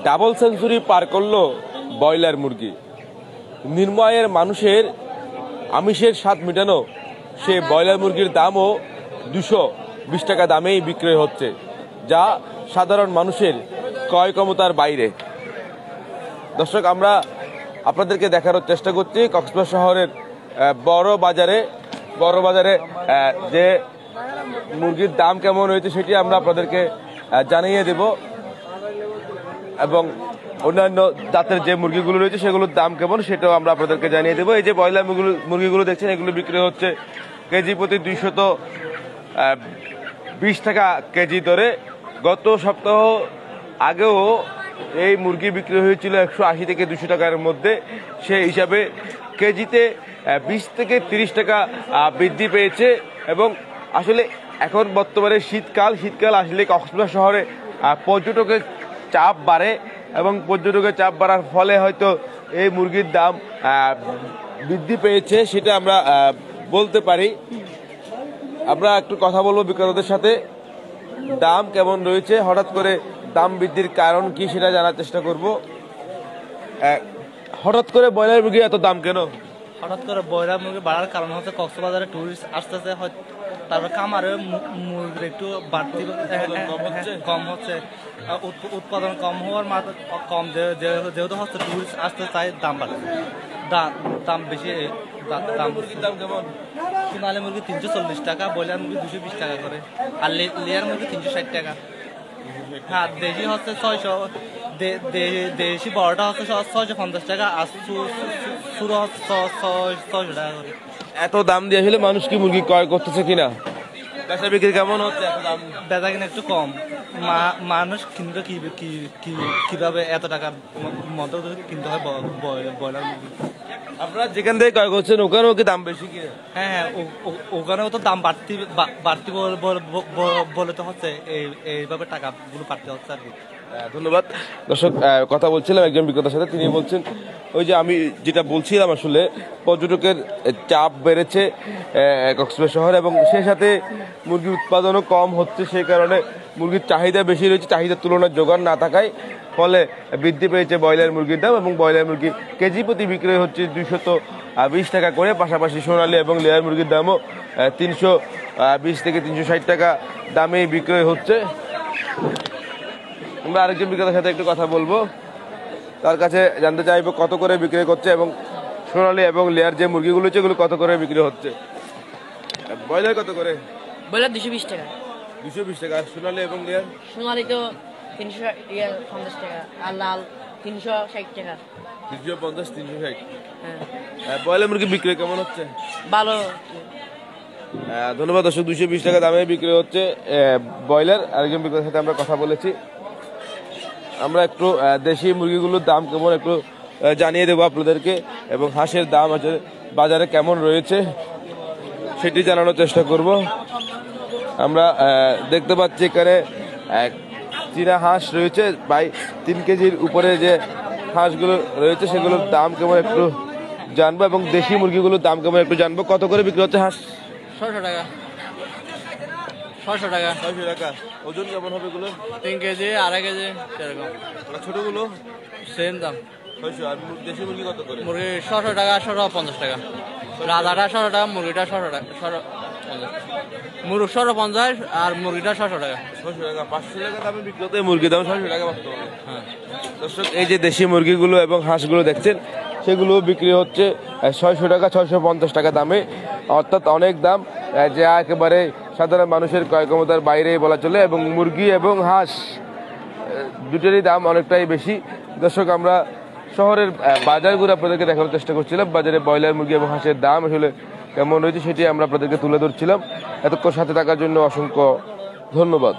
Double century পার করলো broiler মুরগি। নির্ময়ের মানুষের আমিষের স্বাদ মেটানো সে ব্রয়লার মুরগির দামও 220 টাকা দামেই বিক্রয় হচ্ছে, যা সাধারণ মানুষের ক্রয় ক্ষমতার বাইরে। দর্শক, আমরা আপনাদেরকে দেখানোর চেষ্টা করছি কক্সবাজার শহরের বড় বাজারে যে মুরগির দাম কেমন হয়েছে সেটি আমরা আপনাদেরকে জানিয়ে দেব, এবং অন্যান্য জাতের যে মুরগিগুলো রয়েছে সেগুলোর দাম কেমন সেটাও আমরা আপনাদেরকে জানিয়ে দেবো। এই যে ব্রয়লার মুরগিগুলো দেখছেন, এগুলো বিক্রি হচ্ছে কেজি প্রতি 220 টাকা কেজি দরে। গত সপ্তাহ আগেও এই মুরগি বিক্রি হয়েছিল 180 থেকে 200 টাকার মধ্যে। সেই হিসাবে কেজিতে 20 থেকে 30 টাকা বৃদ্ধি পেয়েছে। এবং আসলে এখন বর্তমানে শীতকাল আসলে কক্সবাজার শহরে পর্যটকের চাপ বাড়ে, এবং পর্যটকের চাপ বাড়ার ফলে হয়তো এই মুরগির দাম বৃদ্ধি পেয়েছে, সেটা আমরা বলতে পারি। আমরা একটু কথা বলবো বিক্রেতাদের সাথে, দাম কেমন রয়েছে, হঠাৎ করে দাম বৃদ্ধির কারণ কি সেটা জানার চেষ্টা করব। হঠাৎ করে ব্রয়লার মুরগি এত দাম কেন? হঠাৎ করে ব্রয়লার মুরগি বাড়ার কারণ হচ্ছে কক্সবাজারে টুরিস্ট আসতেছে, তারপর খামারে মুরগির একটু বাড়তি কম হচ্ছে, উৎপাদন কম হওয়ার কম, যেহেতু হচ্ছে টুরিস্ট আসতে চাই দাম বাড়ছে, দাম বেশি। দাম কেমন? সোনালী মুরগি 340 টাকা, ব্রয়লার মুরগি 220 টাকা করে, আর লেয়ার মুরগি 360 টাকা। হ্যাঁ, দেশি হচ্ছে 600, দেশি বড়টা হচ্ছে 650 টাকা, আর শুরু হচ্ছে 600 টাকা করে। এত দাম দিয়ে আসলে মানুষ কি মুরগি ক্রয় করতেছে কিনা? বেচা বিক্রি কেমন হচ্ছে? বেচা কিনা একটু কম, মানুষ কিনবে কিভাবে এত টাকার মতো কিনতে হয় ব্রয়লার মুরগি। আপনারা যেখান থেকে ক্রয় করছেন ওখানেও কি দাম বেশি কিনা? হ্যাঁ, ওখানেও তো দাম বাড়তি বলে তো হচ্ছে, এইভাবে টাকাগুলো বাড়তে হচ্ছে আর কি। ধন্যবাদ। দর্শক, কথা বলছিলাম একজন বিক্রেতার সাথে, তিনি বলছেন ওই যে আমি যেটা বলছিলাম, আসলে পর্যটকের চাপ বেড়েছে কক্সবাজার শহরে, এবং সেই সাথে মুরগির উৎপাদনও কম হচ্ছে, সেই কারণে মুরগির চাহিদা বেশি রয়েছে, চাহিদার তুলনায় যোগান না থাকায় ফলে বৃদ্ধি পেয়েছে ব্রয়লার মুরগির দাম, এবং ব্রয়লার মুরগি কেজি প্রতি বিক্রয় হচ্ছে 220 টাকা করে। পাশাপাশি সোনালী এবং লেয়ার মুরগির দামও 320 থেকে 360 টাকা দামেই বিক্রয় হচ্ছে। আমরা আরেকজন বিক্রেতার সাথে একটু কথা বলবো, তার কাছে জানতে চাইবো কত করে বিক্রি করছে, এবং সোনালী এবং লেয়ার যে মুরগিগুলো হচ্ছে এগুলো কত করে বিক্রি হচ্ছে। ব্রয়লার কত করে? ব্রয়লার 220 টাকা। 220 টাকা। সোনালী এবং লেয়ার? সোনালী তো 350 টাকা, আর লাল 360 টাকা। 350, 360। ব্রয়লার মুরগি বিক্রি কেমন হচ্ছে? ভালো। ধন্যবাদ। দর্শক, 220 টাকা দামে বিক্রি হচ্ছে ব্রয়লার। আরেকজন বিক্রেতার সাথে আমরা কথা বলেছি। আমরা একটু দেশি মুরগিগুলোর দাম কেমন একটু জানিয়ে দেবো আপনাদেরকে, এবং হাঁসের দাম আছে বাজারে কেমন রয়েছে সেটি জানানোর চেষ্টা করব। আমরা দেখতে পাচ্ছি এখানে চীনা হাঁস রয়েছে, প্রায় 3 কেজির উপরে যে হাঁসগুলো রয়েছে সেগুলোর দাম কেমন একটু জানবো, এবং দেশি মুরগিগুলোর দাম কেমন একটু জানবো। কত করে বিক্রি হচ্ছে হাঁস? 600 টাকা। 600 টাকা। 600 টাকা। ওজন কেমন হবে এগুলো? 3 কেজি, 2.5 কেজি এরকম। ছোটগুলো সেম দাম 600। আর দেশি মুরগি কত করে? মুরগি 600 টাকা, 650 টাকা। রাজাটা 600 টাকা, মুরগিটা 600 টাকা, 650, আর মুরগিটা 600 টাকা। 600 টাকা। 500 টাকা দামে বিক্রি হতে মুরগি দাম 600 টাকা বর্তমানে। হ্যাঁ দর্শক, এই যে দেশি মুরগিগুলো এবং হাঁসগুলো দেখছেন সেগুলো বিক্রি হচ্ছে 600 টাকা, 650 টাকা দামে, অর্থাৎ অনেক দাম, যা একেবারে সাধারণ মানুষের ক্রয় ক্ষমতার বাইরেই বলা চলে। এবং মুরগি এবং হাঁস দুটোরই দাম অনেকটাই বেশি। দর্শক, আমরা শহরের বাজারগুলো আপনাদেরকে দেখানোর চেষ্টা করছিলাম, বাজারে ব্রয়লার মুরগি এবং হাঁসের দাম আসলে কেমন রয়েছে সেটি আমরা আপনাদেরকে তুলে ধরছিলাম। এতক্ষণ সাথে থাকার জন্য অসংখ্য ধন্যবাদ।